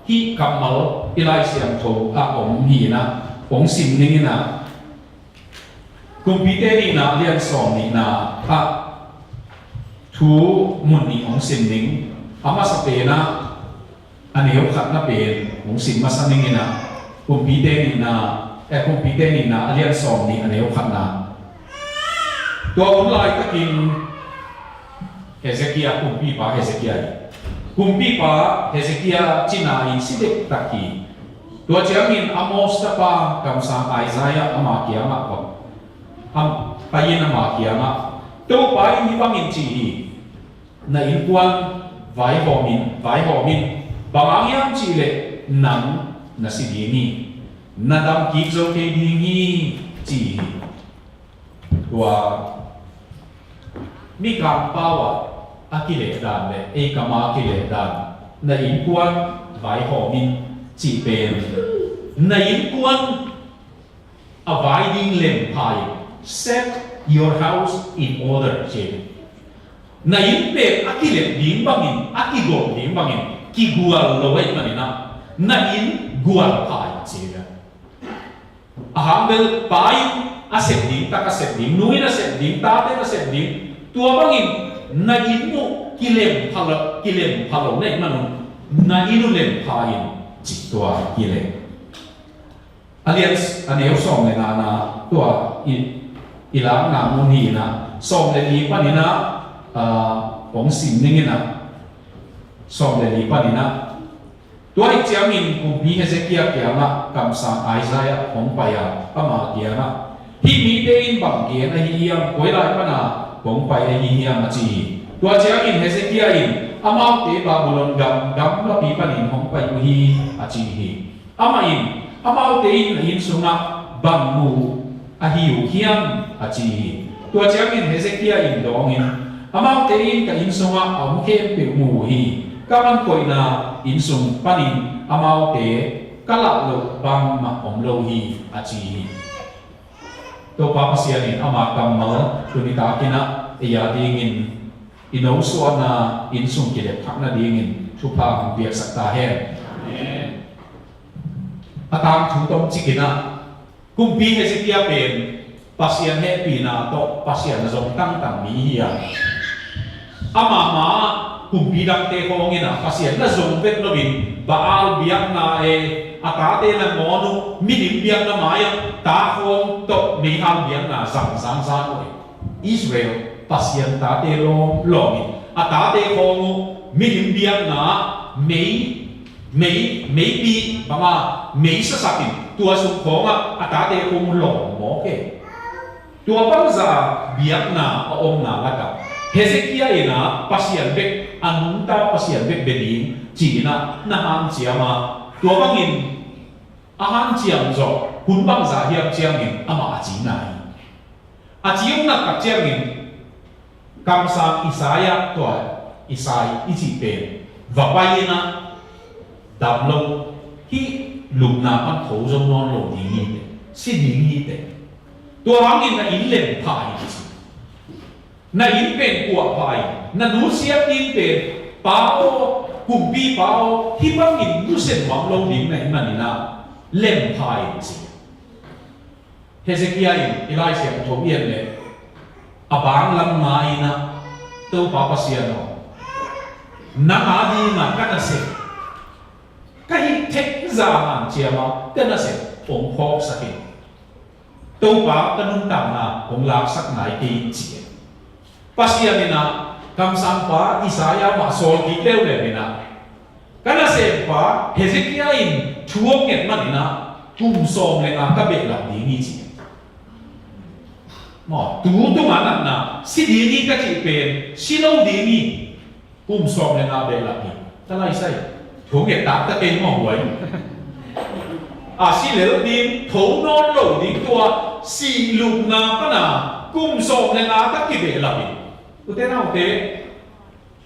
hi kamal ilai siam tho om hi na ong sim ni na computer ni na lian som ni na thu mun ni ong sim ning ama sa pe na ani yo khat na pe ong sim ma sa ning na computer ni na lian som ni ani yo khat na to online takin Hezekiah kumpi pa Hezekiah China in sidek taki tua chiangin Amos tapa kamsa Isaiah ama kiama ko payin ama kiama to pai ni bangin chi na in kwan vai homin bangang yang chi le nang na sidini na dam ki zo ke dingi chi tua mi kam pawa akile dan le e kama akile dan na in kwan vai homin chỉ bền nãy quan a vài đinh lem pai set your house in order chế nãy bền akile đinh bangin akigo đinh bangin ki gual lo vậy mà nè nãy gual pai chế a hamel pai a set đinh nuôi a set đinh ta te a set đinh tua bangin nãy mu kilem phalo này mà nãy nu lem pai chỉ tua kile alias aneu som le na tua ilang na mun hi na som le li pa ni na ong sim ning na som le li pa ni na tua i chiang in kum bi Hezekiah kia na kam sa Isaiah ong pa ya ama kia na hi mi te in bang kia na hi yang koi lai pa na ong pa ya hi yang chi tua chiang in Hezekiah in amau te Babylon gam la pi panin hong pai hi achi hi amau te in sunga bangmu ahiu hiam achi hi tua chiangin Hezekiah in dongin amau te in ka in sunga am khem pe mu hi kaman koina in sung panin amau te kala lo bang ma om lo hi achi hi to pa pasianin ama kamal tunita kina ya dingin ino so na insung kile thak na dingin thupa hang biak sakta he atang thu tom chikina kumpi Hezekiah pen pasian he pina to pasian zong tang tang mi ya ama ma kumpi dak te hongina pasian na zong vet no bin baal biak na atate na monu minim biak na maya ta hong to ni ham biak na sang Israel pasien ta te lo ata te hongu milim biang na mei bi banga mei sa sakin tua su khonga ata te hongu lo mo ke tua bangza biang na om na laka Hezekiah ina pasien bek anunta pasien bek benin china na han chiama tua bangin ahan chiam zo hun bangza hiam chiangin ama achina achiung na ka chiangin kamsa Isaiah to Isai ichi pen vapayina damlo hi lumna pan tho jong non lo ding si ding hi te to hangin na in lem pai na in pen kwa pai na nu sia tin pen pao kumpi pao hi bangin nu sen wang lo ding na manina lem pai chi Hezekiah in Elisha to yen le abang lam mai na to papa siano na adi na kana se kai tek za man chiama kana se ong phok sakin to pa kanun tam na ong lak sak nai ti chi pasiamina kam sang pa Isaiah ma sol ki leu le mina kana se pa Hezekiah in thuok nget manina tum som le na ka be la di ni chi mà tu mana na si dini ka chi pen si lo dini kum som le na be la ni ta lai sai thong ye ta ta pen mo huai si le din thong non lo din tua si lu na pa na kum som le na ta ki be la ni u te na u te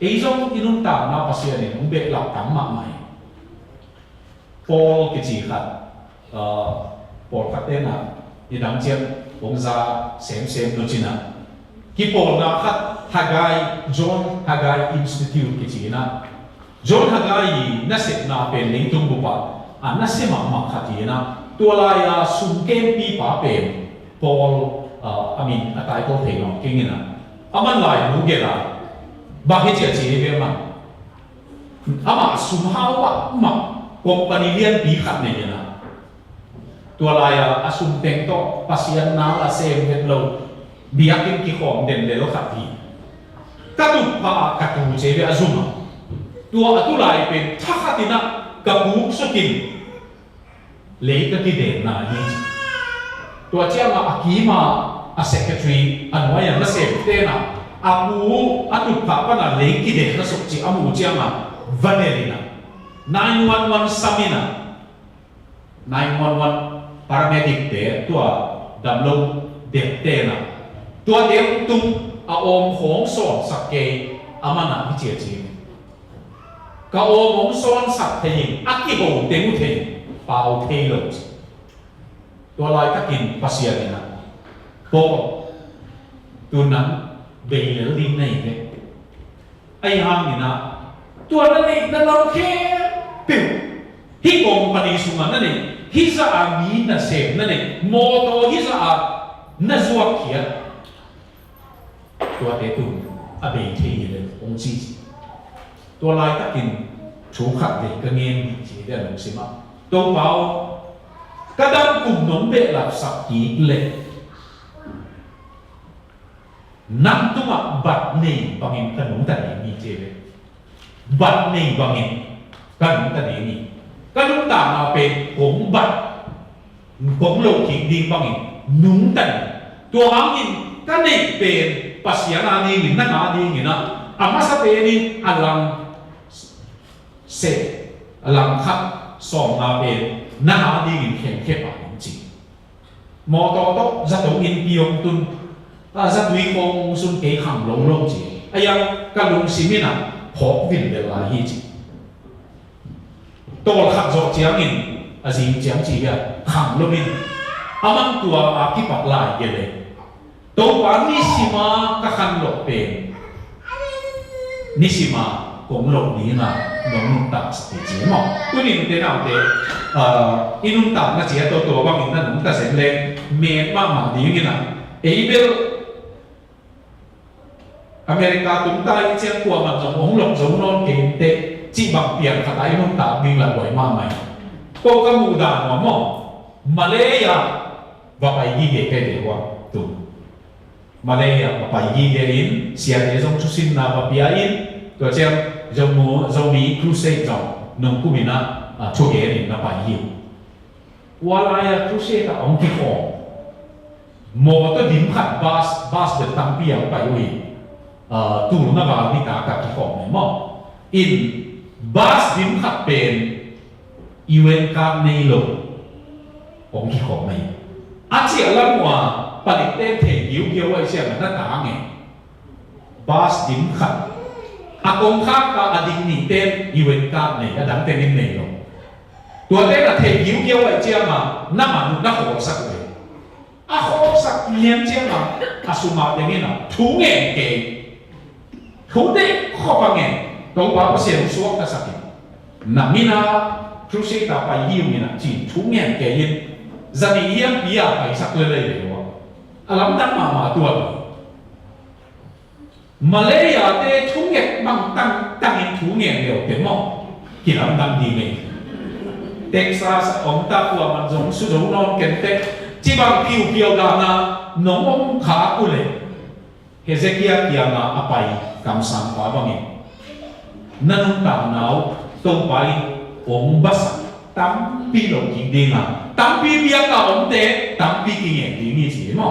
e jong inun ta na pa sia ni u be la tam ma mai Paul ki chi khat Paul khat te na ni dang chen bông ra xem đôi chân à khi Paul na khát Haggai John Haggai Institute cái gì na John Hagai na set na pen ling tung bupa na se mak khati na tua lai sum kem pi pa pen Paul atai ko thei long king na aman lai nu ge la ba he che che be ma ama sum hao ba ma company lian pi khat ne na tua lai asum teng to pasian na la sem het lo biakin ki khom den le lo khati ka tu pa ka tu che be azuma tua atu lai pen thakhatina ka bu sokin le ka ki den na ni tua chia ma akima a secretary anwaya na se te na apu atu pa pa na le ki den na sok chi amu chia ma vanelina 911 samina 911 paramedic te tua damlo de te na tua de tum a om khong son sak ke amana hi che chi ka om son sak te yin aki ho te mu te pao te lo tua lai ta kin pasia na po tu nan be le din nei ke ai hang ni na tua na nei na lo ke pi hi company sunga na nei hi za a mi na se na nei mo to hi za a na zuak kia tua te tu a be te le ong chi tua lai ta kin chú khắc để cái nghe chỉ để làm gì mà tôi bảo các đám cùng nhóm bệ làm sạch kỹ lệ năm tung ạ bật nỉ bằng hình cái nóng tận đi chế về bật nỉ bằng hình cái nóng tận đi cái nóng tận nào về cũng bật cũng lộ kỹ đi bằng hình nóng tận tôi hám nhìn cái này về pasiana đi nhìn nó đi nhìn nó ama sa về đi anh làm se làm khắc sòng na bên na đi in khen khép vào những gì mò to to ra tổng in piong tun ra đuôi phong xuân kế hàng lông lông gì ai yang cái lông xí miên à hộp vin để lại hi gì to khắc rõ chiang in gì chiang chỉ à hàng lông in amang tua aki pat lại cái này to pa ni sima ka khan lok pen ni sima cũng lộc lý là nông tạm để chế mỏ, tuy nhiên thế nào thế, in tạm là chỉ tổ bằng những nông tạm sẽ lên miền mà đi như nào, ấy bây America chúng ta trên qua mặt giống ống lộc giống non kềm tệ, chỉ bằng tiền cả đại nông tạm nhưng là bởi mà mày, cô các mù đàn mà mỏ, Malaysia và phải ghi để cái để qua tụ, Malaysia và phải ghi để in, xia để giống chút xin nào và bia inตัวเจ้าจะมีครูเซจงนงกุมินะช่วยเองนะไปยิวว่าอะไรครูเซตองค์ที่ขอหมอตัวดิมขัดบาสเป็นตั้งเปียไปวิ่งตูนนวาลิกากับที่ขอเนี่ยมั้งอินบาสดิมขัดเป็นอีเวนต์การในโลกองค์ที่ขอไม่อาเจียละมัวผลิตเต้นเทยิวเกี่ยวไว้เสียงนั่นต่างไงบาสดิมขัดakong ka ading ni ten iwen ka nei adang ten nei lo tua te là thể hiếu hiếu vậy chia mà năm mà nó khổ sắc vậy khổ sắc liên chia mà suma thế nào thú nghề kề thú đấy khó bằng nghề đâu bao giờ cũng suốt cái sắc nằm mina chú sĩ ta phải hiếu mina chỉ thú nghề kề yên gia đình yên bia phải sắc lên đây rồi lắm đắt mà tuột Malaysia te thú nghề bằng tăng thú nghề đều tiếng mong chỉ làm tăng đi nghề Texas ông ta của mình giống số giống non kén tết chỉ bằng phiêu đà na nông ông khá cũ lệ Hezekiah kia na apai cảm sang quá bằng nghề nên tạm nào tông bay ông bắt tám pi lộc kinh đi na tám pi bia cả ông te tám pi kinh nghiệm đi như thế mà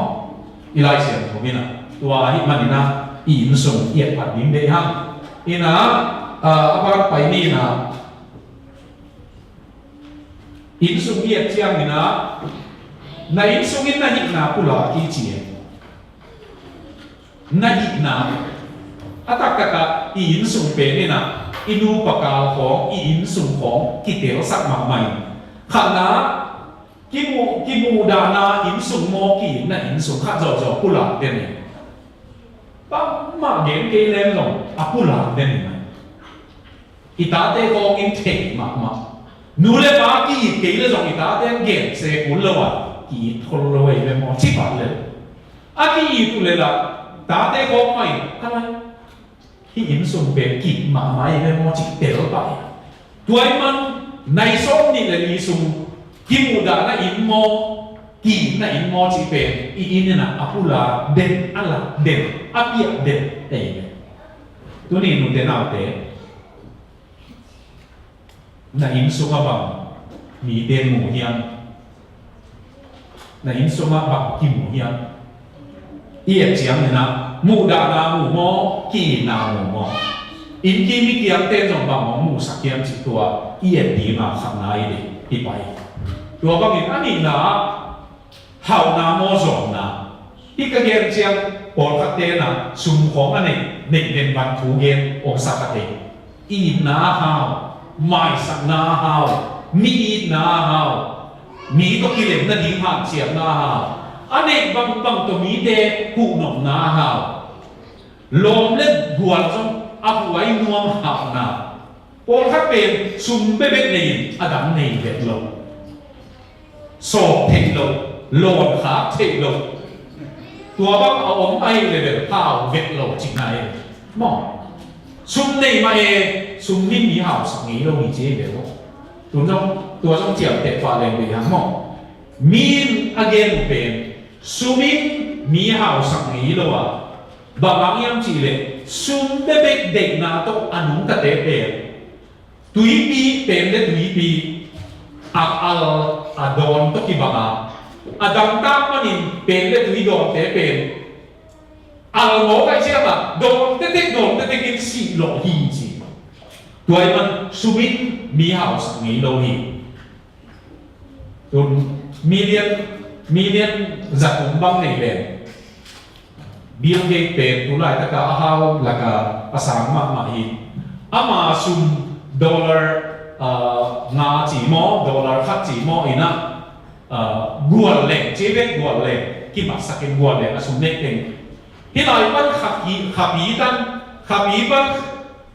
ilai xem thôi biết na tua hít mà đi na in sung yết phật điểm đề hăng ina apa pai ni na in sung yết chiang ni na in sung in na hit na pula ki chi na hit na atakaka in sung pe ni na inu pakal khong in sung khong ki tel sak ma mai khana ki mu da na in sung mo ki na in sung kha zo pula den ni mà đến cái lên rồi, pula den này, ita te ko in thei ma nu le ba ki ke le jong ita te gen se kun lo wa ki thol lo we me mo chi pa le a ki tu le la ta te ko mai ka lai hi in sum be ki ma mai me mo chi te lo pa tuai man nai som ni le ni sum ki mu da na in mo ki na in mo chi pe i in na apula den ala den apia den te tu ni nu te na te na in sunga bang mi den mu hian na in sunga bang ki mu hian ie chiang na mu da na mu mo ki na mu mo in ki mi kiam te jong bang mo mu sak kiam chi tua ie di ma kham na i de ti pai tua bang in ani na hau na mo zong na i ka gen chiang por kha te na sum khong ani nek den ban thu gen o sa ka te i na hao mai sak na hao mi na hao mi to ki lem na ding han chiam na hao ane bang bang to mi de hu nom na hao lom le bual jong apu ai nuam hao na por kha pen sum be be nei adam nei ve lo so thei lo lon kha thei lo tua bang a om ai le be hao ve lo chi nai mo sum nei ma e sum ni mi hao sak ni lo ni je ve lo tu trong tua trong chiam te fa le be hang mo min again pen sumin mi hao sak ni lo wa ba bang yam chi le sum be be de na to anung ka te pe tui pi pen le tui pi ak al adon to ki ba adam ta manin pen le tui don te pen al mo kai sia ba don te kin si lo hi chi tuai man sumin mi hao sak ni lo hi tun million giặc cũng băng này về biếng cái tiền tu lại tất cả hao là cả sáng mà hi ama sum dollar nga chỉ mò dollar khác chỉ mò ina guan lệ chế biến guan lệ cái mặt sắc cái guan lệ là sum nét tiền hiện tại vẫn khắp ý vẫn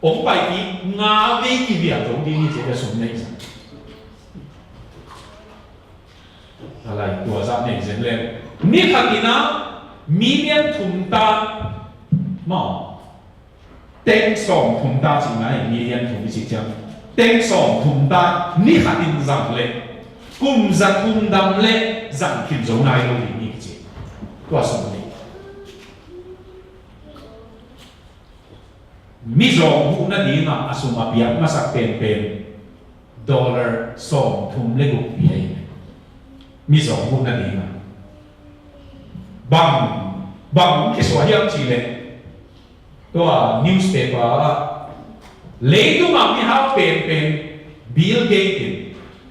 ông bài cái nga về cái việc giống như thế là sum nét lại tua ra này dễ lên ni khắc ina million thùng ta mò tên sòng thùng ta chỉ ngay million thùng chỉ chăng tên sòng thùng ta ni khắc in rằng lệ cùng giặc thùng đam lệ rằng kim giống này đâu thì ni chỉ tua sòng này mi zong hu na di na asuma biak masak pen dollar sòng thùng lệ gục bia mi zong hu na di na bằng cái số hiệu chỉ lệ đó newspaper lấy tu mà mi hao pen Bill Gates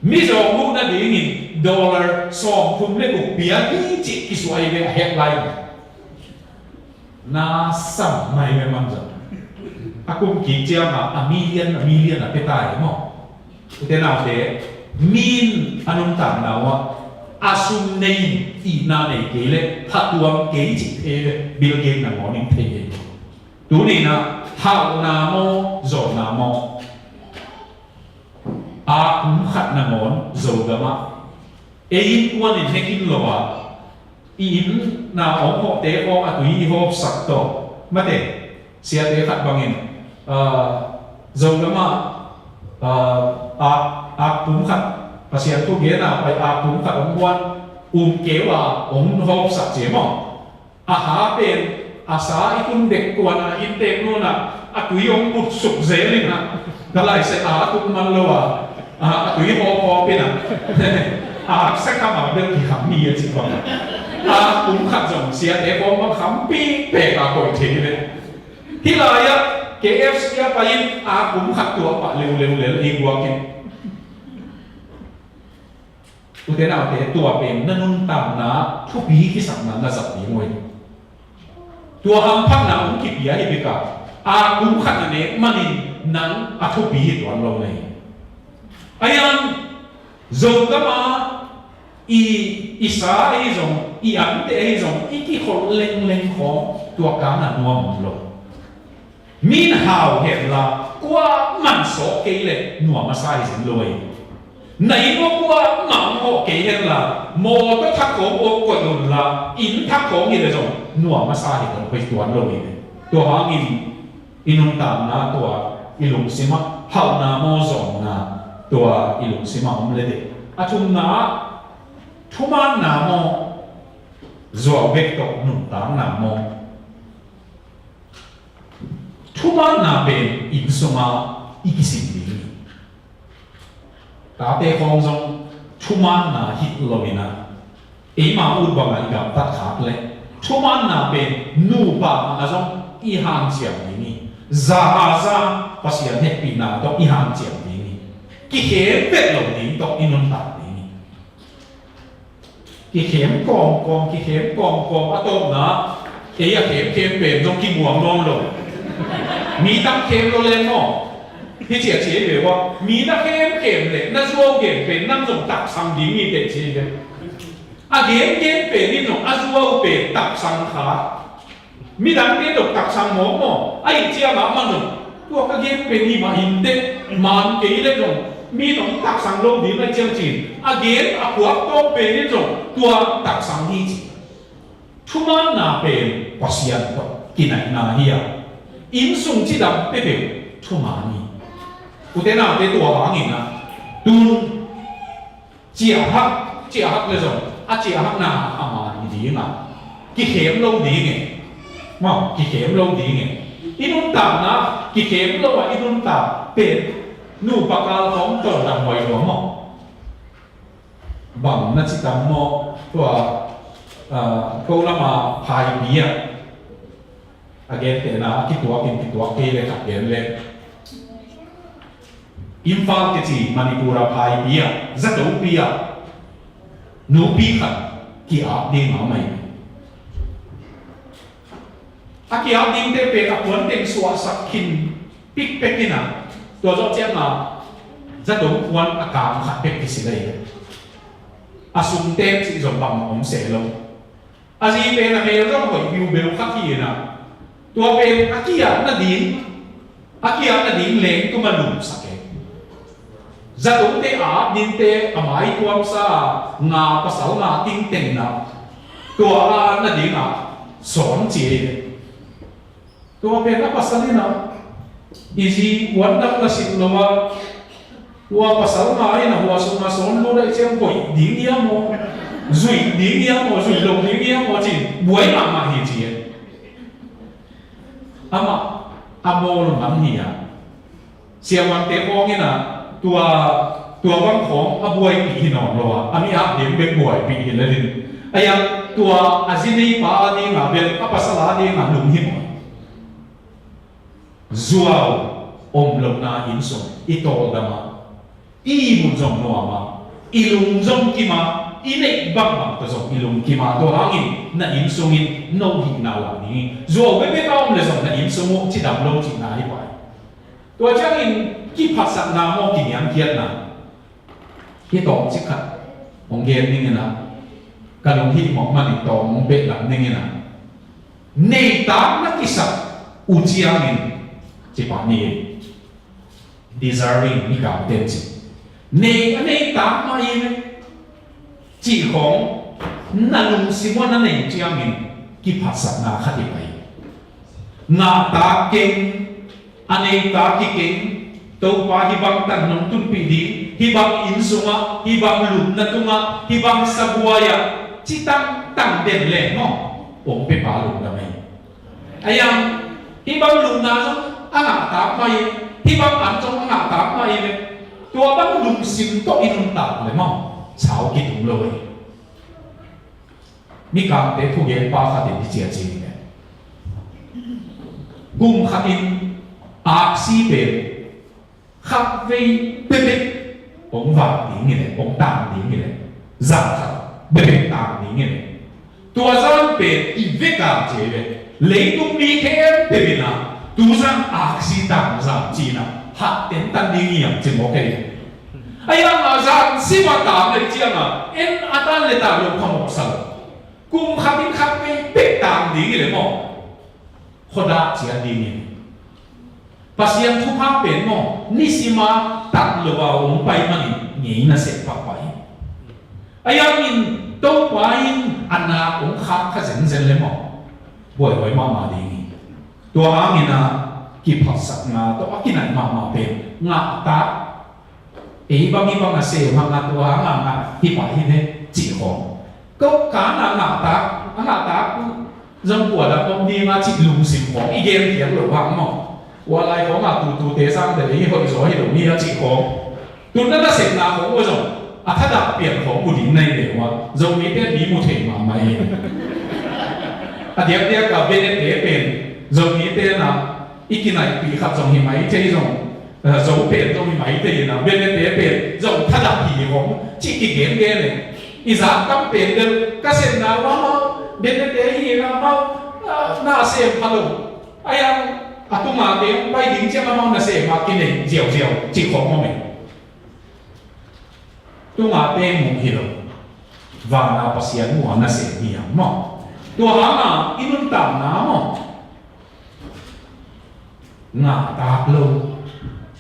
mi zong hu na di ni dollar song thùng lệ gục bia ni chỉ cái số hiệu headline na sam mai me mang giờ aku kicau a million a petai mo ute na te min anun tam na wa asum nei i na nei ke le thatuam ke chi the Bill Gates na morning the tu ni na hao na mo zo na mo a kum khat na ngon zo ga ma e in quan in hekin lo wa in na ong ho te ong a tui ho sak to ma te sia te khat bangin dầu đó mà cũng khát và xem tôi nghĩa là phải cũng khát ông quan kéo ông hộp sạch chế mà há bên xã ít cũng đẹp quan ít đẹp luôn tùy ông một sụp dễ lên cái lại sẽ cũng mang lâu tùy hộp bên sẽ khám ở bên thì khám mì chỉ còn cũng khát dòng xe để có khám pi bè cả cội thế này thì lại KFC pa yin cũng khắc tua pa leu hi guakin tu thế nào thế tua pen nanun tam na thu bi ki sang na zat ni moi tua ham phang na um ki pia hi beka cũng khắc ne manin nang thu bi tuan lo nei ayan zo kama isa ai zong an te ai zong ki khol leng kho tua ka na nuam lo min hào hiện là qua mặn số cây lệ nua mà sai dính lôi này nó qua mặn họ cây hiện là mồ tó thắc cổ ô quần lùn là in thắc cổ như là rồi nua mà sai hiện là phải tuan lôi tua hàng in tạm na tua ilung sima hậu na mô dòng na tua ilung sima lệ đấy chung na thuman na mô rồi vết tộc nung táng na mô thuman na bên in suma ikisim đi cả tế phong dòng thuman na hit lovina ấy mà út bằng anh gặp tắt khác lệ thuman na bên nu ba mà dòng i hàng chiang đi za za pasian happy na to i hàng chiang đi ki khem vết lovin to inun ta đi ki khem kong ki khem kong atom na ấy à khem bên dòng ki muang long loมีตั้งเข้มเราเล่นมั้งที่เฉียดเฉียดเลยว่ามีตั้งเข้มเลยนั่นชัวร์เก่งเป็นนั่งส่งตักสังดีมีเด็กเฉียดเลยอ่ะเก่งเป็นนี่หนูอ่ะชัวร์เป็นตักสังขามีดังเป็นดอกตักสังหมอมั้งไอ้เจ้าหน้ามันหนูตัวก็เก่งเป็นนี่มาหินเด็กมันเก่งเลยหนูมีหนูตักสังลงดีไม่เจ้าจีนอ่ะเก่งอ่ะพวกตัวเป็นนี่หนูตัวตักสังที่จีทุกมันน่าเป็นปัสยานตัวกินไหนน่าเฮียin sung chỉ đam bê bê thu mani, u thế nào thế tua hàng in à, tuôn chia hắc là rồi, chia hắc na mà đi na, cái khém lâu đi nghe, mà cái khém lâu đi nghe, inun tạm na, cái khém lâu à inun tạm bê, nu bạc al phong tờ làm ngoài đó mà, bằng na chỉ tạm mò tua câu là mà hai bia again te na kitua ke le thak gen le Imphal ke chi Manipura phai bia zato bia nu pi khat ki ap ding ma mai a ki ap ding te pe ka pon teng suwa sak khin pik pekina to zo chem na zato kwan akam khat pek ki silai asum tem chi zo bang om se lo azi pe na me zo hoi biu bel khat hi naตัวเป็นอากิยะนั่นดินเล้งก็มาหลุมสักเองจะต้องเตะอาดินเตะอามายความซางาภาษางาติ้งเต็งนะตัวนั่นดินอ่ะสอนเจตัวเป็นนักภาษาเนี่ยนะอีจีวันนักละสิบโลว่าตัวภาษางาเนี่ยนะหัวสมมาสอนรู้ได้เช่นป่วยดิ้งเยี่ยมโมจุยดิ้งเยี่ยมโมจุยลงดิ้งเยี่ยมโมจีบวยมาเฮียama amol man hiya siawan te ong ina tua wang khong abuai pi hinon lo ami a dem be buai pi hin ledin aya tua azini pa ni nga bel apasala ni nga lum him zuaw om lo na in so itol dama i mun jong no ama ilung jong ki ma inek bang to so ilung ki ma to hangin na in sungin no hi na la ni zo be be kaum le so na in sungu chi dam lo chi na hi pai to chang in ki phasak na mo ki nyam kiat na ki tong chi khat ong gen ni na ka long hi mo man ni tong be lam ni na nei ta na ki sak u chiang in chi pa ni desiring ni ka ten chi nei ta ma yin chỉของนั่นลุงสิว่านั่นเองที่อามินกิภาษาหน้าขัดไปหน้าตาเก่งอันนี้ตาที่เก่งตัวป้าฮิบังตันนงตุนปีดีฮิบังอินสุงะฮิบังลุนนัตุงะฮิบังสับวายะจิตั้งเด่นเลยเนาะผมไปป้าลุงทำไมไอ้ยังฮิบังลุนนะจงอาหาตาไม่ฮิบังอันจงอาหาตาไม่เลยตัวบังลุงสิมโตอินุนตาเลยมั้งชาวกิตุงเลยมีการเตะผู้เย็นป้าขัดดินที่เจียจีนเนี่ยกุมขัดดินอาซีเป็นขัดเวเป็นเด็กองค์วัดนี้ไงเลยองค์ต่างนี้ไงเลยจังขัดเป็นต่างนี้ไงเลยตัวจังเป็นอีเวกาเจเลยเลยตุ้มมีแค่เป็นนะตัวจังอาซีต่างจังจีน่ะหัดเต็นตันดีอย่างจริงโอเคไอ้ยังอาจารย์สิบตามเลยเจียงอ่ะเอ็นอาจารย์เลยตามลงขโมยสั่งกุมขัดดินขัดไปเป็ดตามดีเลยมั้งคนละเจียดีนี่ pasien thu pa pen mo nisima tat lewa ong pai mani ngi na se pa pai ayang in to pain ana ong kha kha zen zen le mo boy boy ma ma di to angina ki phasak na to akina ma ma pen nga ta e ba mi ba na se ma na to nga hi pa hi ne chi ho ko ka na ta dòng của là công ty mà chỉ lùng xỉn có ý game tiếng lỗ vắng mà qua lại có mà tụ thế sang để ý hội gió hiểu đi là chỉ có tụ nó đã xịn là có bao giờถ้าดับเปลี่ยนของกูดิ้งในเดี๋ยวว่าตรงนี้เป็นมีมูเทมาไหมเดี๋ยวกับเบนเดเป็นตรงนี้เป็นนะอีกไหนปีขับตรงนี้ไหมเจ้าตรงเป็นตรงนี้ไหมเจ้านะเบนเดเป็นตรงถ้าดับผีของจิกเกมเลยอีสานตั้งเป็นเดิมก็เสร็จนะว่าbên đây thì là mau na xem hello ai ăn tôi mà tiếng bay dính trên mau là xem mà cái này dẻo chỉ khó mà mình tôi mà tên một hiểu và là bác sĩ mua na xem gì mà tôi hả mà ít luôn tạm ná mà ngã tạc lâu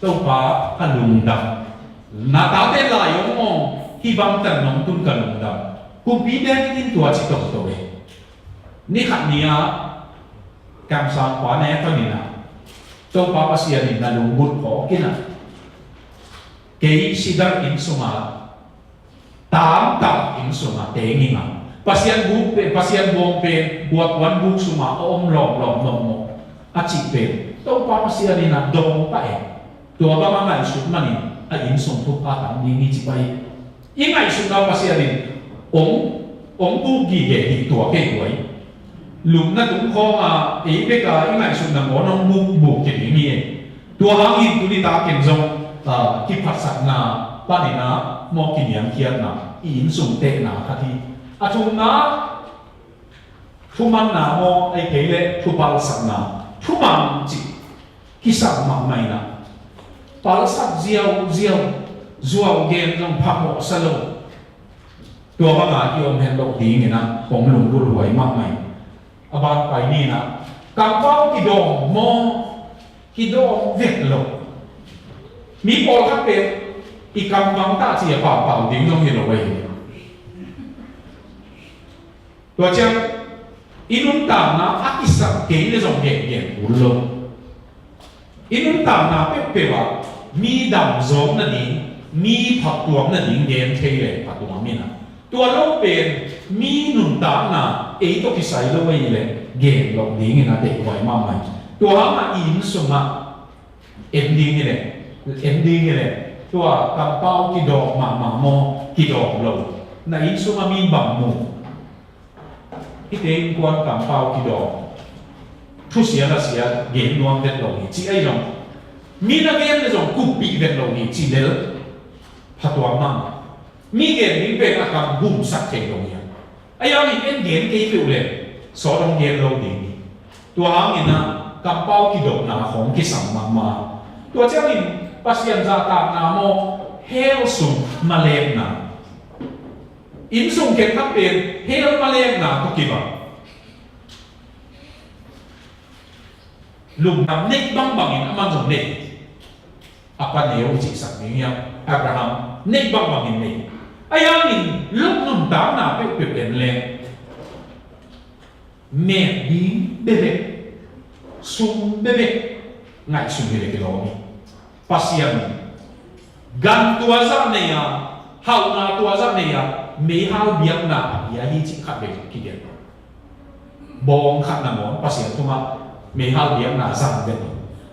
tôi phá cái lùng đập na tạc tên lại ông mà khi băng tận nông tuân cái lùng đập cũng biết đến tin tua chỉ tổng tôiนี่ขัดนี้การสอนขวาแน่ตัวนี้นะตัวป้าภาษานี่นะลุงบุตรขอกินนะเกี่ยสิดาอินสุมาตามอินสุมาเตงิงอ่ะภาษาบุกเป็นภาษาบงเป็นบวชวันบุกสุมาอมหลอมอาจิเป็นตัวป้าภาษานี่นะดงไปตัวบ้ามันไม่สุดมันนี่อินสุทุกอาการนี่จิไปยังไงสุดเราภาษานี่องบุกกี่เกี่ยตัวเกี่ยไว้ลุงนั่นตุ้งคอมาอีเบกาอีไงสุดนะหมอน้องบุกเกี่ยนี่ตัวหางอินตุลิตาเกี่ยงจงกิพัฒนาป้านี่นะมอกินยังเขียนนะอินสุเตนะคดีทุมนะทุมันนะมอไอเกลทุบาลสักนะทุมันจิกิสักมักไม่นะปาลสักเจียวจัวเกนจงพักหมอสโลตัวบางอาที่อมเห็นโลกดีไงนะผมลุงบุรวยมากไหมอบานไปนี่นะกำเป้ากิดองมองกิดองเวทโลมีพอทักเป็นอีกกำวังตาเสียเปล่าดิ้งต้องเห็นเอาไว้ตัวเจ้าอินุนตามนะอากิสักเกยเลยส่งเก่งหุ่นลงอินุนตามนะเป๊ะว่ามีดำซ้อมนั่นเองมีผักตัวนั่นเองเย็นเทเลยผักตัวมีนะตัวโลกเป็นมีหนุนตามนะตัวที่ใส่ลงไปเลยเก่งลงดิ้งนะเด็กไว้มากไหมตัวหามาอินสุมาเอ็นดิ้งเลยตัวกำเป้ากิดอกมาโมกิดอกลงในอินสุมามีบังมูที่เต็งกวนกำเป้ากิดอกทุเสียละเสียเก่งรวมเด็ดลงนี่จีไอ้จงมีนักเรียนในจงกุบปีเด็ดลงนี่จีเด็ดพัดตัวมั่งมีเกณฑ์นี้เป็นอาการบุ่มสักเทงลงเนี่ยไอ้ยังมีเป็นเกณฑ์กี่ฟิวเลยสอนลงเกณฑ์ลงดีนี่ตัวหางนี่นะกำเป้ากิดอกหนาของกิสังมาตัวเจ้านี่ปัสยังจะตามนาโมเฮลซุงมาเลงนาอินซุงเก็บทับเป็นเฮลมาเลงนาตุกิบะลุงทำเน็กบังอินอามันจงเน็กอาปาเนวจิสักนี้อับราฮัมเน็กบังอินเน็กไอ้ยังอินลุกนุ่มตามนาเป็นเลยเมดดีเบเบซุงเบเบไงซุงเบเบกิโลนี่pasien gan tua za ne ya hau na tua za ne ya me hau biak na ya hi chi khat be ki gen bong khat na mon pasien tuma me hau biak na za be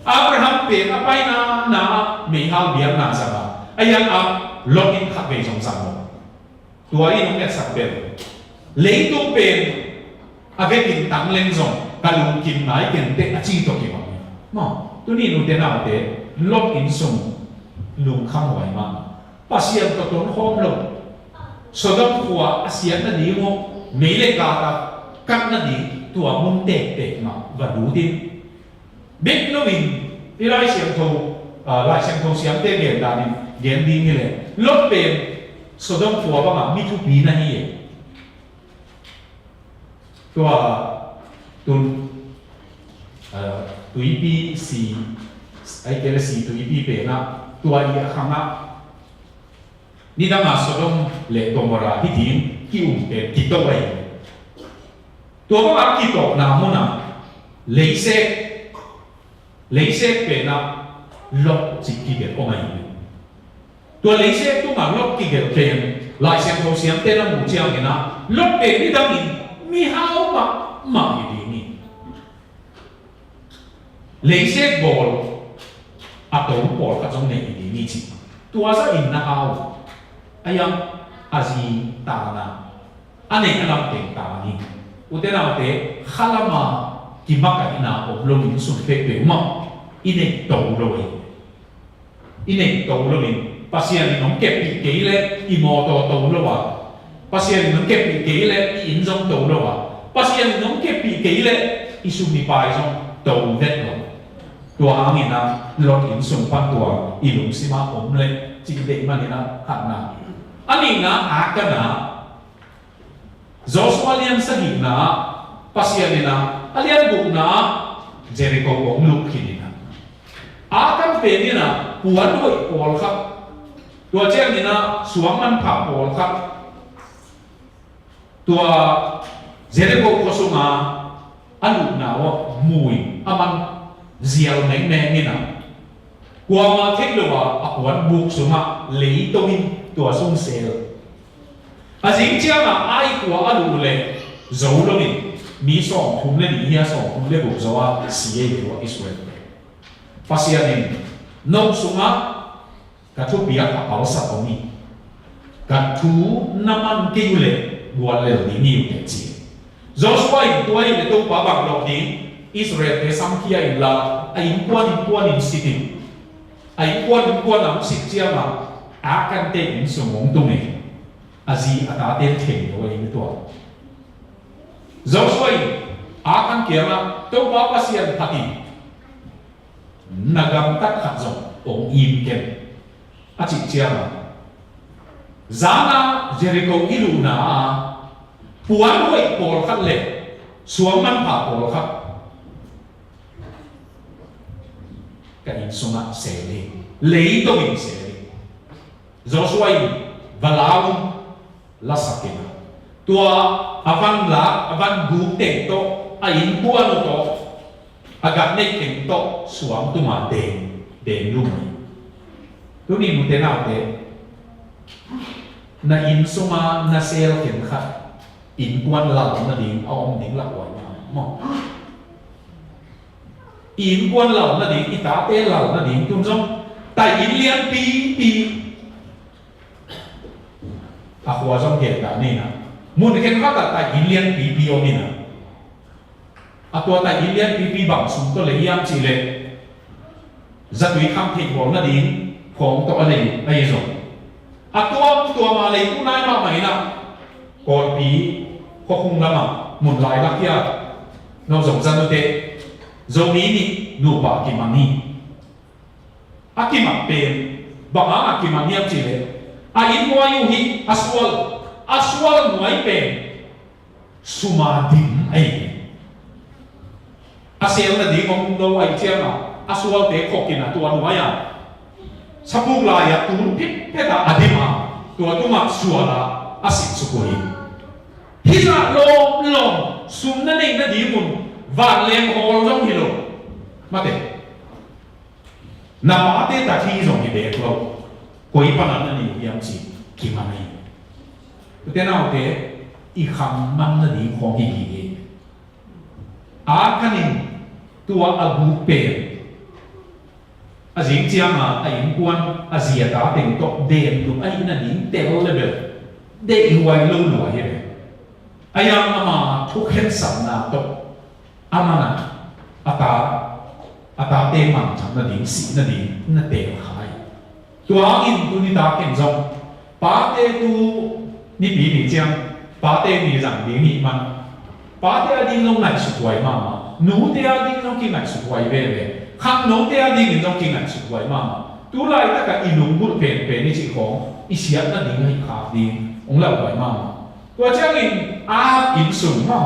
abraham pe apai na me hau biak na za ba ayan a login khat be jong sang mo tua i nong et sak be le tu pe ave kin tang leng jong kalung kin nai ken te a chi to ki ba mo tu ni nu te na te log in sung lung khang wai ma pasien to ton hom lo sodam khwa asian na ni mo mele ka ta kan na ni tua mun te ma va du din big loving ilai siam tho lai siam tho siam te ge da ni gen di ni le log pen sodam khwa ba ma mi thu pi na hi tua tun tui pi si ai kele si tu ipi pe na tua i khanga ni danga Sodom le Gomora hi tin ki pe ki to ai tua ba ki to na mo na leise pe na lok chi ki ke o mai tua leise tu ma lok ki ke ken lai sem tho siam te na mu chiang ni na lok pe ni dang ni mi hao ma ni ni leise bol atau bol ka jong nei ni chi tua sa in na hao ayam azi ta na ane alam te ta ni utena te khalama ki maka ina oblom in sun pe pe ma ine to lo ni pasien ni nong kep pi ke le i mo to lo wa pasien ni nong kep pi ke le i in jong to lo wa pasien ni nong kep pi ke le i su ni pai jong to vet lo tua angin na lot in sun pa tua i lung sima om le chi de ma ni na khat na ani na akana Joshua lian sa na pasien ni na alian bu na Jericho ong luk khini na akan pe ni na puan hoi pol khat tua chen ni na suang man pha pol khat tua Jericho ko sunga alu na wa mui aman zial meng meng ni na kwa ma thek lo wa akwan buk sunga lei to hin tua sung sel azing chia na ai kwa alu le zo lo ni mi song thum le ni ya song thum le bu zo wa si ye wa Israel pasianin no sunga ka thu bia ka pau sa ko ni ka thu naman ke yule bua le ni ke chi Joshua in tuai le to pa bang lo ni Israel te sam kia in la ai puan in city ai puan am sik chia ma akan te in sumong tu ni azi ata te theng lo ni to Joshua akan kia ma to pa pasian phati nagam tak khat zong ong im ken achi chia ma zana Jericho iluna puan hoi pol khat le suang man pha pol khat kain sunga sele lei to in sele Joshua valaw la sakena tua avan gu te to ain puan to agat nei teng to suang tu ma de lum tu ni mu te na te na in suma na sel ken khat in puan la na ding om ding la wa mo in puan la na ding ita te la na ding tum jong tai in lian pi a khwa jong ke ta ni na mun ken khat ta in lian pi o ni na a tua ta in lian pi bang sum to le yam chi le zatui kham thik bol na ding khong to ale ai zo a tua ma le tu nai ma mai na kon pi kho khung lama mun lai la kia no zong zan te zo ni nu ba ki mani akima pe ba akima ni am chi le a in mo yu hi aswal nuai pe suma dim ai asel na di ngom do ai chia ma aswal te khokina tua nuaya sabuk la ya tu pit peta adima tua tu ma suala asit sukoi hisa lom sum na nei na di mun van lem hol jong hilo mate na ma te ta thi jong hi de ko koi pa na ni yam chi ki ma nei te na te I kham man na di khong hi hi a kanin tua agu pe azing chiang a in kuan azia ta teng to den lu ai na ding tel level de I wai lo lo hi ayam ama thuk hen sam na to amana ata te man cham na ding si na ding na te khai tua in tu ni ta ken jong pa te tu ni bi ni chiang pa te ni rằng ding ni man pa te ding long nai su wai ma nu te ding long ki nai su wai ve ve khang no te ding long ki nai su wai ma tu lai ta ka inung bu pen ni chi khong I sia na ding hai kha ding ong la wai ma tua chiang in a in sum ma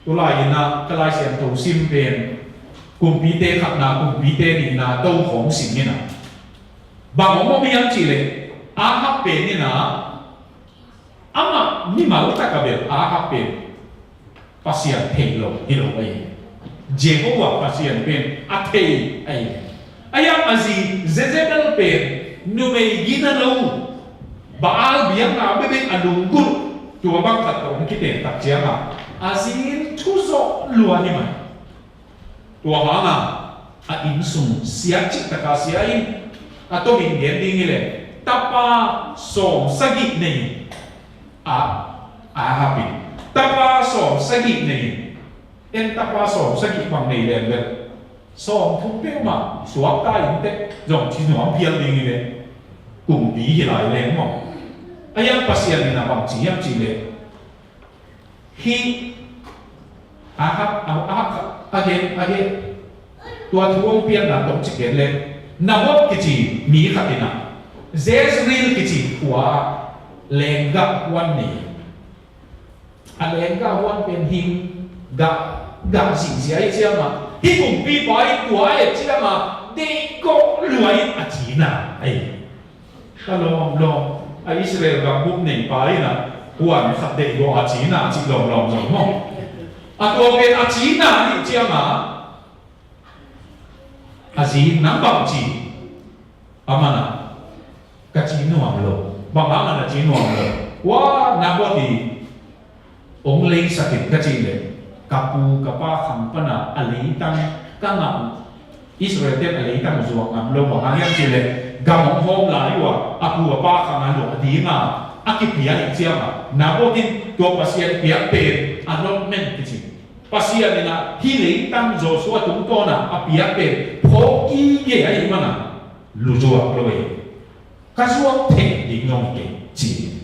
tu lai na ka lai sian tu sim pen cùng pi tê khát na cùng pi tê đi na đâu hong xin như na bằng ông mi ăn chỉ lệ hấp bền như na ama mi mau ta cả biết hấp bền pasien thèn lo hilo ấy Jehovah pasien bền thèn ấy ayam azi Jezebel bền numei gina lo Baal biang na bebe alunggur tua bang kat orang kita tak siapa azin tuzo luar ni mana tua hanga a insung siap cik tak kasihin atau minggian dingile tapa som sagi ni happy tapa som sagi ni en tapa som sagi bang ni lember som thung pe ma suap ta inte jong chi nuam piang dingile cùng đi lại lên mà ayam pasien ni na bang chi yam chi le hi again tua thuong pian na tong chi ken le na bot ki chi mi khatina Jezreel ki chi kwa lenga wan ni a lenga wan pen hing ga sing sia chia ma hi cùng pi pai tua e chia ma de ko luai a chi na ai ta long Israel gặp bút nền bài na quan khắp đệ của a chí na chỉ lòng rồi không tua bên a chí na thì chia mà a chí nắm bằng chỉ ama na cái chí nuông lo bằng ama na chí nuông lo wa na có thì ông lấy sakit cái chí le kapu kapa khampana ali tăng cái ngam Israel tem ali tăng zuang ngam lo bằng yang chí le gamong hom lai wa aku pa khang lo di nga akipia ichiama nabotin to pasien pia pe allotment ti pasien na hili tam zo so tum to na apia pe pho ki ye ai mana lu zo lo we kasuak the ding nong ke chi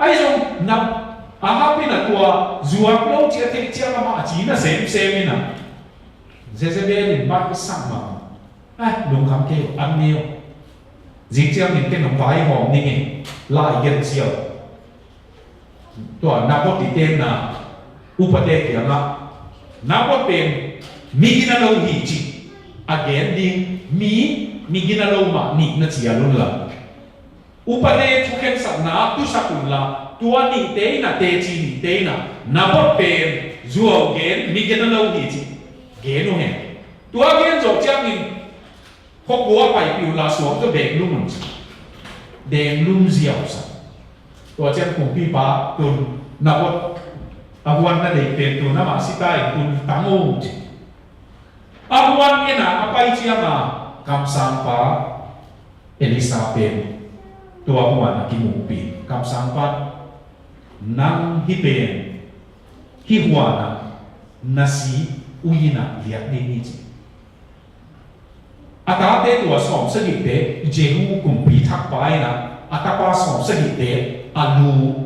ai zo na happy na tua zuak lo chi the chiama ma chi na sem na Jezebel ba sang ma dong kham ke an neo dịch chiang những cái nông vải hòm như nghe lại gần siêu tuổi nào có tỷ tên là upate kia mà nào có tiền mi na lâu hi chi again đi mi na lâu mà nị na chia luôn là upate thu khen sẵn na tu sắc luôn là tua nị tế na tế chi nị tế na nào có tiền dù again mi na lâu hi chi again luôn hè tua again rồi chiang mình Hok gua pai piu la suang to deng lum ziao sa to chen kung pi pa tun na bot awan na dei pen tu na ma sitai tun tangong chi awan ina apai chia ma kam sang pa Elizabeth to awan na kimu pi kam sang pa nang hi pen hi huana nasi uina liat ni chi atate tua som sagi te Jehu kum pi thak pai na atapa som sagi te alu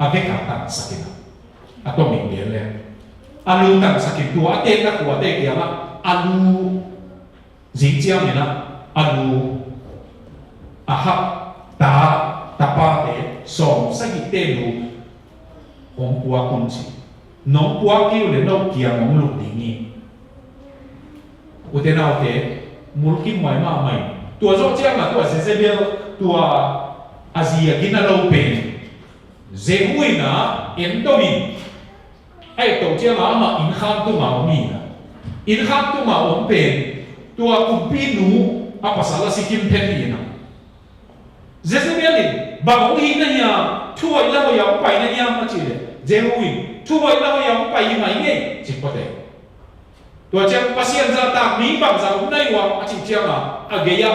aveka tan sakina ato min de le alu tan sakin tua ate na tua te kia ma alu jing chiang ni na alu ahap ta tapa te som sagi te lu hong pua kun chi nong pua ki le no kia mong lu ding ni utenao te mulki mai ma mai tua zo chiang là tua Jezebel tua Asia kina lo pen Jehui na entomin ai to chiang ma in kham tu ma mi na in kham tu ma om pen tua kumpi nu apa salah sikim pen ni na Jezebel ba ong hi na ya tua ila ho ya pai na ya ma chi le Jehui tua ila ho ya pai mai nge chi pote tua chiang pasien za ta mi bang za um nai wa a chi chiang a geya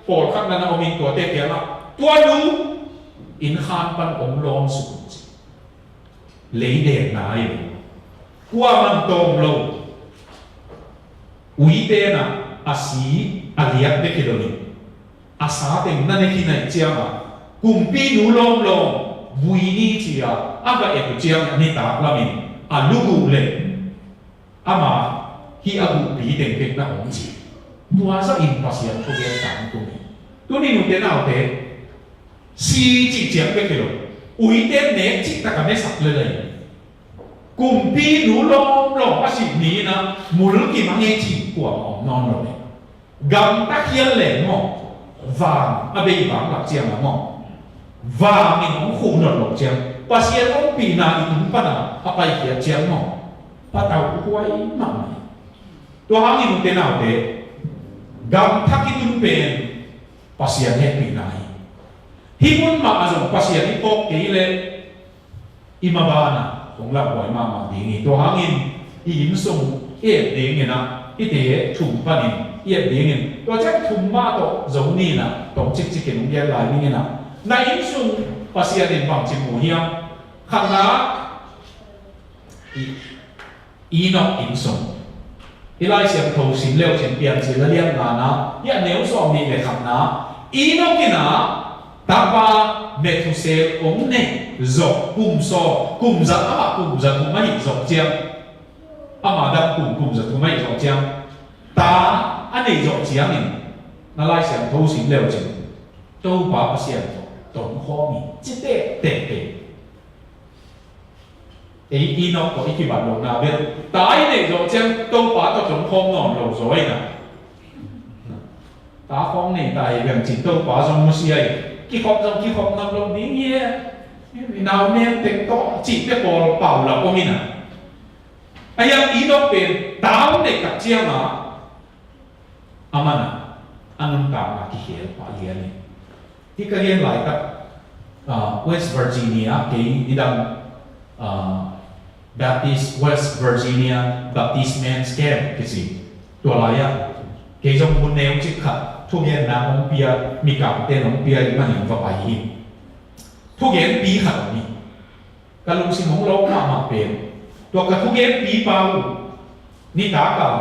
por khat na na omin tua te kia ma tua lu in khan pan om lom su lấy đèn nái qua man tôm lâu ui tên à asi aliat be keloni asa tem na ne kinai chiama kumpi nu lom lom buini chia aga e chiang ni ta lamin alugu le ama hi agu pi den pek na ong chi tua sa in pasian ko ge tan tu ni nu te na te si chi chiang be keloni ui tên né chỉ ta cả mấy sập lên này cùng pi nú lom lom bác sĩ ní na mù lú kì mang nghe chỉ của ông non rồi gam tác hiên lệ mò vàng à bây vàng lạc chiang là mò vàng mình cũng khủng nợ lộc chiang bác sĩ ông pi na in pa na à bay kia chiang mò pa tàu quay mặn tôi hàng in thế nào thế gam thắc cái tun pen bác sĩ nghe pi na hi muốn mà azong bác sĩ đi pok cái lệ imabana cũng là gọi mà tiếng tôi hàng in im sung yết tiếng na ít thế thùng pa nín yết tiếng tôi chắc thùng ma to giống ni na tổng chức cái nông nghiệp lại như na na im sung bác sĩ đến bằng chim mù hiam khăn lá nó im sung ilai xem thầu xin leo trên biển chỉ là liên là na ya nếu so mi về khăn na nó kia na ta ba mẹ thu xe ống này dọc cùng so cùng giật cùng mấy dọc chiang mà đang cùng giật cùng mấy dọc chiang ta anh này dọc chiang này nó lại xem thấu xin leo trên đâu bà xem tổng khó mi chỉ tệ ấy nó có cái bản đồ nào biết ta này dọc chiang đâu bà có tổng khó ngon lâu rồi nè ta phong này tại gần chỉ đâu bà trong một xe cái khóc nằm lòng tiếng nghe nào nên tiếng to chỉ cái bò bảo là có mình à ai em ý đó về tao để cắt chia mà amana anh cảm là cái hiểu phải hiểu này thì cái hiện lại các West Virginia cái đi đằng Baptist West Virginia Baptist Men's Camp cái gìตัวอะไรอ่ะcái trong buôn neo chiếc khátทุกอย่างนะองเปียมีกับเต้นองเปียมันเห็นว่าไปหินทุกอย่างปีขัดนี่การลงสิ่งของเรามาเป็นตัวกับทุกอย่างปีเปล่านี่ตากับ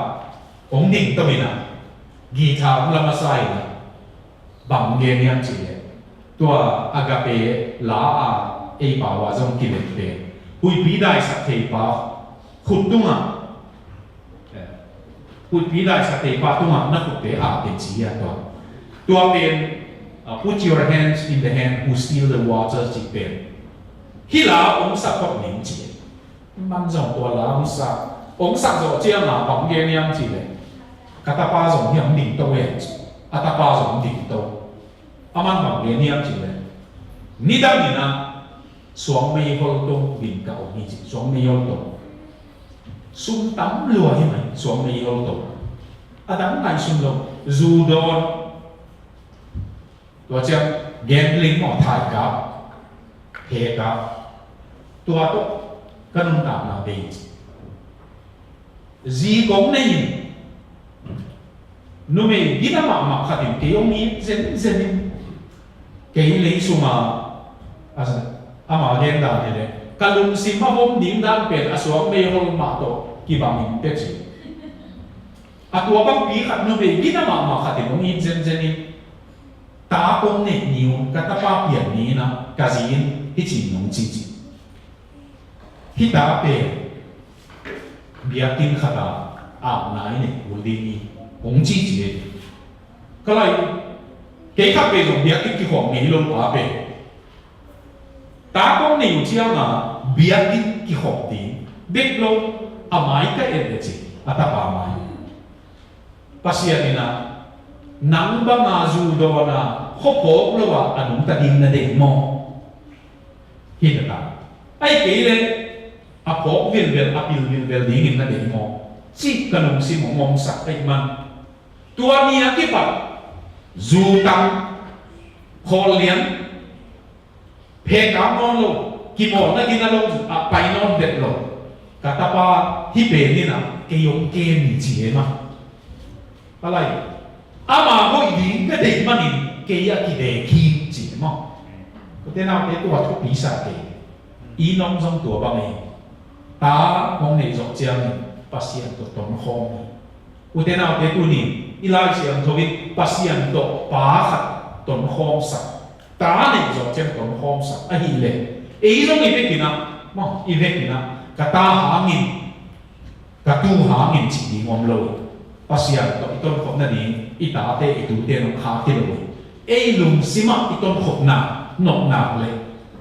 องดิ่งตัวนี้นะกีตาร์เรามาใส่นะบังเงียนยังจีตัวอากาเปลาเอป่าวว่าจงกินเป็นคุยปีได้สักเทปาขุดตุ้งอ่ะพูดปีได้สติปัตตุมันนักขุดเตะอาเป็นจีอ่ะตัวเป็น put your hands in the hand who steal the water จีเป็นที่ลาองค์สักก็หนิงจีมันส่งตัวลาองค์สักจะเจ้าหน้าบังเงียนยังจีเลยกาตาปาส่งยังดิ่งโตเองอาตาปาส่งดิ่งโตอามันบังเงียนยังจีเลยนี่ดังนี้นะสวงไม่ยอมตรงบินเก่านี่จีสวงไม่ยอมตรงซุ่มตั้มลัวใช่ไหมสวมไม่ยอมตกอาดังไหนซุ่มลงจูโดนตัวเจ้าเกมลิงหมอทายกับเพกับตัวตกก็นุ่งตามนาเบจจีกงในยินนุ่มเองกินน้ำมาขัดอยู่เกี่ยวนี้เซนเกี่ยวลิงซุ่มอามาเกมด่าเลยการลงสิมาผมดิ้งดันเป็นอาสวงไม่ยอมมาโตกี่บางมินเป็ดสิอาตัวบางปีขัดนุ่มเองกินน้ำมาขัดอยู่นี้เซนนี่ตาคงเนี่ยนิวกัตตาป้าเปลี่ยนนี้นะกาซินที่จีนน้องจีที่ตาเป็นเบียกินขัดอาบน้ำเนี่ยวันนี้ผมจีก็เลยเกี่ยวกับเป็นของเบียกินที่ของมีลงป้าเป็นตาคงเนี่ยอยู่ที่นั่นนะเบียกินที่ของดีเด็กลงอาไม้ก็เอ็นเดจิอาตาป้าไม้ภาษาเนี่ยนะนังบางอาจูโดนะเขาบอกเลยว่าอนุตดินนั่นเองมองเห็นไหมไอ้เกลืออาพกวิลอาปิลดิ้งนั่นเองมองจีกันนุ่งสิมองสักไอ้มันตัวนี้กี่ปัดจูตังคอเลียนเพกามอนลงกี่โมงนั่นกินนั่นลงไปนอนเด็ดลงกาตาป้าที่เป็นนี่นะเกี่ยวเกมจีเอ็มอะไรอามาเขาอีกก็เด็กมันนี่เกี่ยวกับเด็กขี้จีมั้งก็แต่เราเด็กตัวทุกปีศาจเด็กอีน้องจงตัวบางเองตามองในจอเจียงปัสยานตัวต้นห้องก็แต่เราเด็กตัวนี้อีไล่เสียงทวิตปัสยานตัวป้าขัดต้นห้องสักตาในจอเจียงต้นห้องสักไอ้เล่อีตรงนี้เป็นกี่นะมั้งอีเป็นกี่นะกตาหางินกตูหางินจีงอมโลปัสยานตัวต้นของนั่นเองอีตาเตอีตูเตนขาที่โลไอ้ลุงสิมาอีต้นขบหนาหนกหนาเลย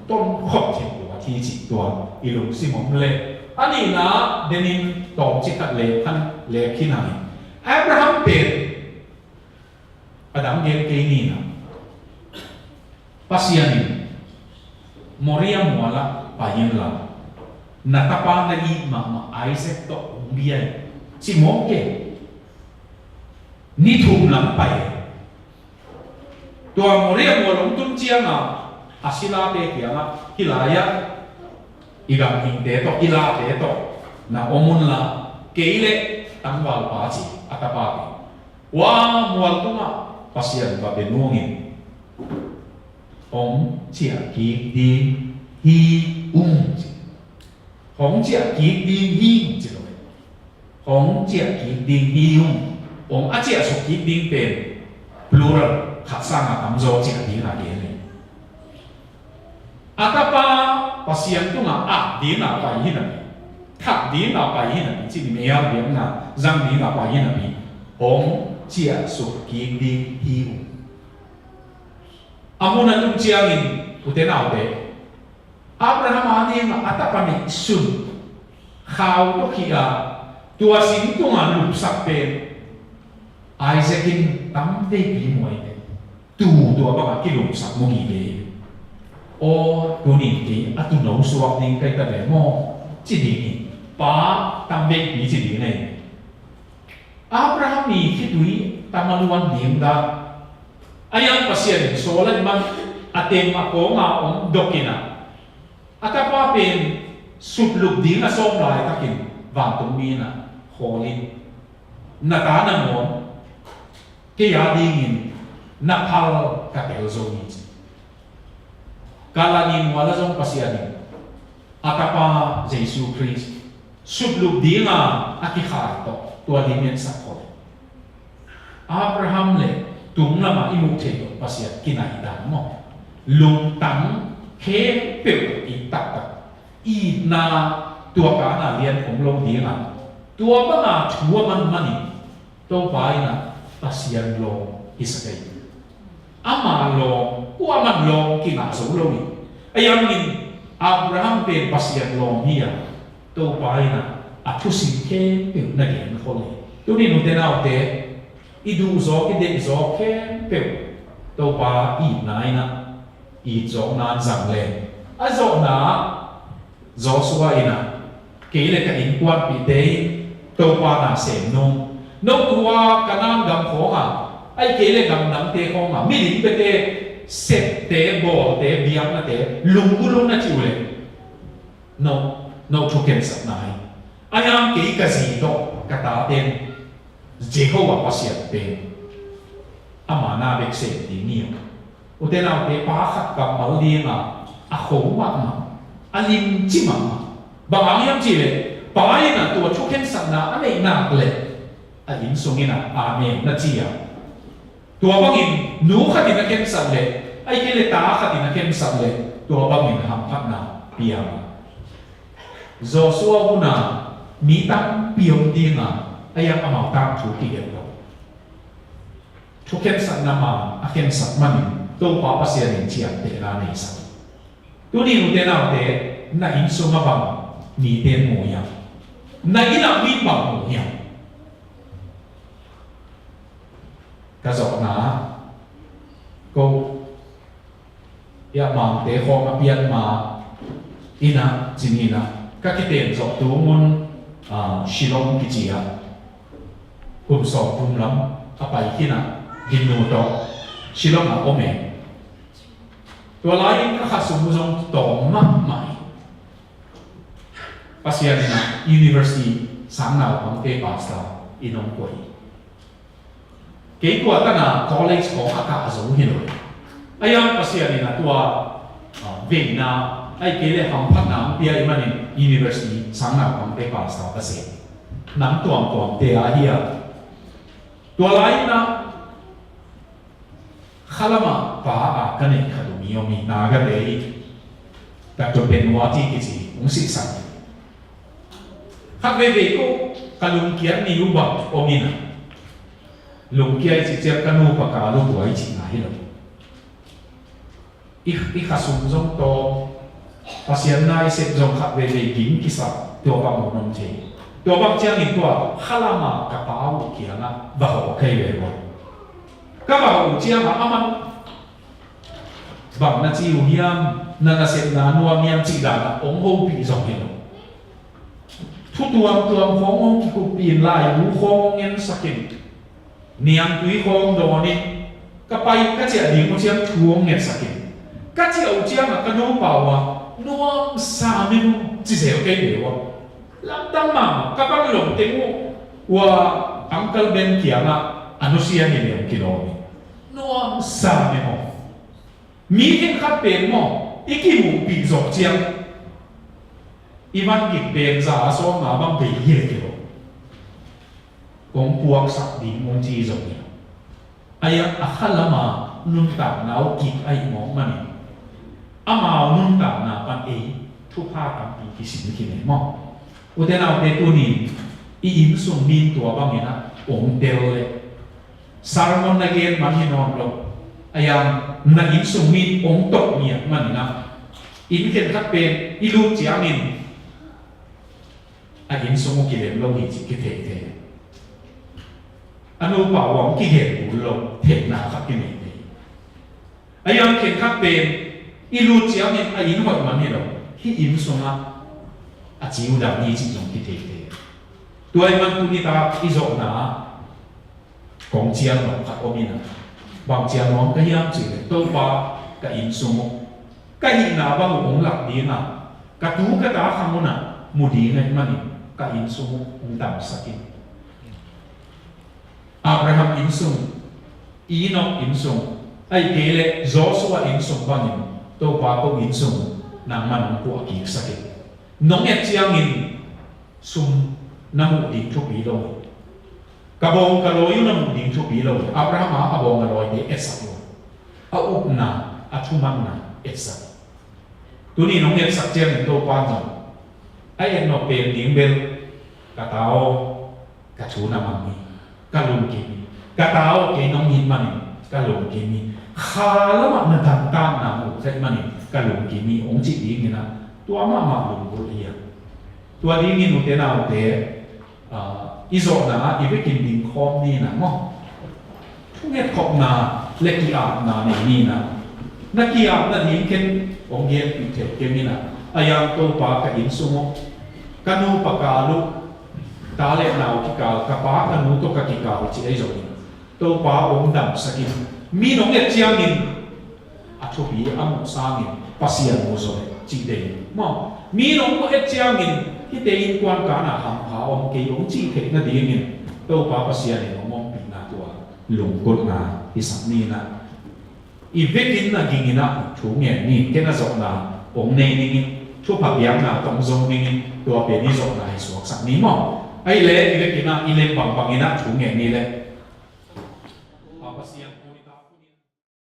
ต้นขบเถียงตัวที่จีตัวอีลุงสิมเลย anh ấy na denin tổ chức các lễ khăn lễ khi này Abraham tên Adam gen cái ni na pasianin Moria muala payin la natapa na ma Isaac to umbia si moke ni thum lam pai tua Moria mualong tun chia na asila te kia na hilaya igam hing te to ila te to na omun la keile tangwal pa chi atapa wa mual tunga pasian ba benungin Hong chia ký đi hi Hong chia ký đi hi chứ rồi Hong chia ký đi hi Hong a chia số ký đi tên plural khắc sang à tạm do chia đi là gì này Atapa pasien tu ngah đi na pa hi na thak đi na pa hi na chỉ đi mea điểm na răng đi na pa hi na Hong chia số ký đi hi Amuna tung chiangin uten aude Abraham ani nga atapani sun khau to kia tua sing tunga lup sakpe Isaac tam ve bi moi tu tua ba ki lup sak mo gi de o tu ni ti atu no suak ning kai ta be mo chi di ni pa tam ve bi chi di nei Abraham ni ki tui tamaluan dim da ayang pasien solan man atem ako nga dokina atapa pen subluk di na som lai takin wang tung mi na holin natana mon kaya dingin napal katel zoni kalanin wala zong pasien atapa Jesus Christ subluk di nga akikhar to tua dimen sa ko Abraham le tung lama imu theo pasiat kinai dan mo lung tang ke pe i tak i na tua ka na lian ong long di na tua ba na chua man mani to bai na pasian lo isakai ama lo ua man lo kina so lo ni ayam in Abraham pe pasian lo hia to bai na athusin ke pe na gen khole tu ni no te na te idu zo ki de zo ke pe to pa i nai na i zo nan zang le a zo na zo suwa ina ke le ka in kwat pi te to pa na sem no no tua kanang gam kho nga ai ke le gam nang te kho nga mi ling pe te set te bo te biang na te lung ulung na chi le no thu ken sat nai ayang ke ka zi to ka ta ten Jehovah pasiat pe amana bek se di niyo utena pe pakhat kam mal di nga akho wa ma alim chi ma bang yang chi le pai na to chuken san na ane na le alim sungina amen na chi ya to bangin nu khatin na ken san le ai ke le ta khatin na ken san le to bangin ham phat na piang Joshua una mi tam piong di nga ayang amau tam thu ki gen lo thu ken san nama aken sat manin to pa pasian in chiang te la nei sa tu ni nu te na te na in so ma bang ni ten mo ya na ina mi bang mo ya ka zo na ko ya mang te ho ma pian ma ina jinina ka ki ten zo tu mun shilong ki chi ya kum so kum lam apai kina ginu to silong a ome to lai ka khasum zong to ma mai pasian na university sangna pang te pasta inong koi ke ko ta na college ko aka zo hilo ayang pasian na tua veina ai ke le ham phat na pia imanin university sangna pang te pasta ka se nam tuam te a hia tua lai na khalama pa a kane khadumi yomi naga dei Dr. Benwati kisi ungsi sang hakwe ko kalungkian ni lubang omina lungkiai si cer kanu pakalu buai chi na hilo ik khasum zong to pasien nai set zong hakwe gin kisa ตัวบางมุนเทตัวบางเจ้าอินตัวขลามากระเป๋าเขียงอ่ะบ่าวเคยเลยบ่ก็บ่าวเจ้าอ่ะมันบางนาจิวเฮียมนั่นเสร็จนานัวเมียมจีดานะองค์โฮปีสองเห็นทุกตัวขององค์กิคุปีนลายหูคงเงินสักเก็นเนียงตุยคงโดนี่ก็ไปก็จะดิ่งมันเชียงทวงเงินสักเก็นก็จะเอาเจ้ามาก็โน้มเปล่าว่านัวสามีมันจีเสียวเก่งเดียวลำตั้งมาก็ต้องหลงเต็มว่าอังเคิลเบนเกียร์นะอนุเซียนเดียวกิโลนี่นัวสามีมันมีเห็นขับเป็นมั้งอีกกี่หมู่ปีสองเชียงอีมันกิเป็นซาสองมาบังเบียร์กี่โลองพวกสักดิ่งมงจีจงเนี่ยไอ้อัคลมานุ่นต่างนาวกิไอ้หมองมันอามานุ่นต่างนาปันเอทุกภาคต่างปีกิสิบกินมั้งอุเทนเอาเตตุนีอีอิมสุงมีตัวบางอย่างนะองเดลเลยสารมนนักเรียนมันเห็นนอนลงไอ้ยังนักอินสุมีองตกเนี่ยมันนะอินเห็นทัดเป็นอิลูจิอามินไอ้อินสุงกิเลนลงอีจิกิเทเทอนุป่าวงกิเหตุบุลงเทนาขับกินนี่ไอ้ยังเห็นทัดเป็นอิลูจิอามินไอ้อินหัวมันเนี่ยเราที่อินสุงอ่ะอาจิวดานี่จิจงกิเทเทตัวไอ้มันตุนิตาอิโซนาของเชียงหลงขับอมินะบางเจ้าน้องก็ยังจีเลยตัวป้าก็อินสมุก็อินนาบางองค์หลักดีนะก็ดูก็ตาขมุนะมุดีไงมันนี่ก็อินสมุองดำสักินอับราฮัมอินสมุอีนอกอินสมุไอ้เกเลโจสวาอินสมุบางนี่ตัวป้าก็อินสมุนางมันพวกอีกสักินน้องเอเจียงินสุมน้ำมุดิทุบีโลกระบองกระโลยุนมุดิงทุบีโลอับราฮัมกระบองกระโลยเดเอสักโลอาอุปนาอัตุมันนาเอสักตัวนี้น้องเอสักเจียงตัวกว้างจังไอ้เอ็นนกเป็นดิ้งเบลกระเตากระชูนามันมีกระลุงกิมีกระเตาเกน้องหินมันกระลุงกิมีขาแล้วมันทำตามนามุใช่มันกระลุงกิมีองค์จิตดิ้งนี่นะตัวมาลุงบุรีตัวดิ้งนี่นุเตนาอุเตอีโซนาอีเวกินดิงคอมนี่นะมั้งทุกเงี้ยขอบนาเล็กกีอาบนาในนี่นะนักกีอาบนั่นหิงเข็นองเงียนปิเทเกนี่นะอายังตัวปากกับอินสุโมกันูปากาลุตาเล็กนาวกิกากับปากันูตัวกิกาวิจิไอโซนี่ตัวปาองดำสกินมีน้องเอ็ดเจียงินอัตุบีอามุสางินปัสยาโมโซจิเดย์มั้งมีน้องเอ็ดเจียงินที่เตยินกวนการหาหาองเกยองจีเทนดีงินตัวปาปัสยาเนี่ยมองปีนาตัวหลงกดนาที่สัมนีนะอีเวกินนะกินนะถูกเงี้ยนี่แค่นั้นสองนาองเนนี่ทุกผักยางนะตรงทรงนี่ตัวเป็นนี่สองนาให้สวกสัมนีมั้งไอ้เล่อีเวกินนะอีเล่บังบังนี่นะถูกเงี้ยนี่แหละ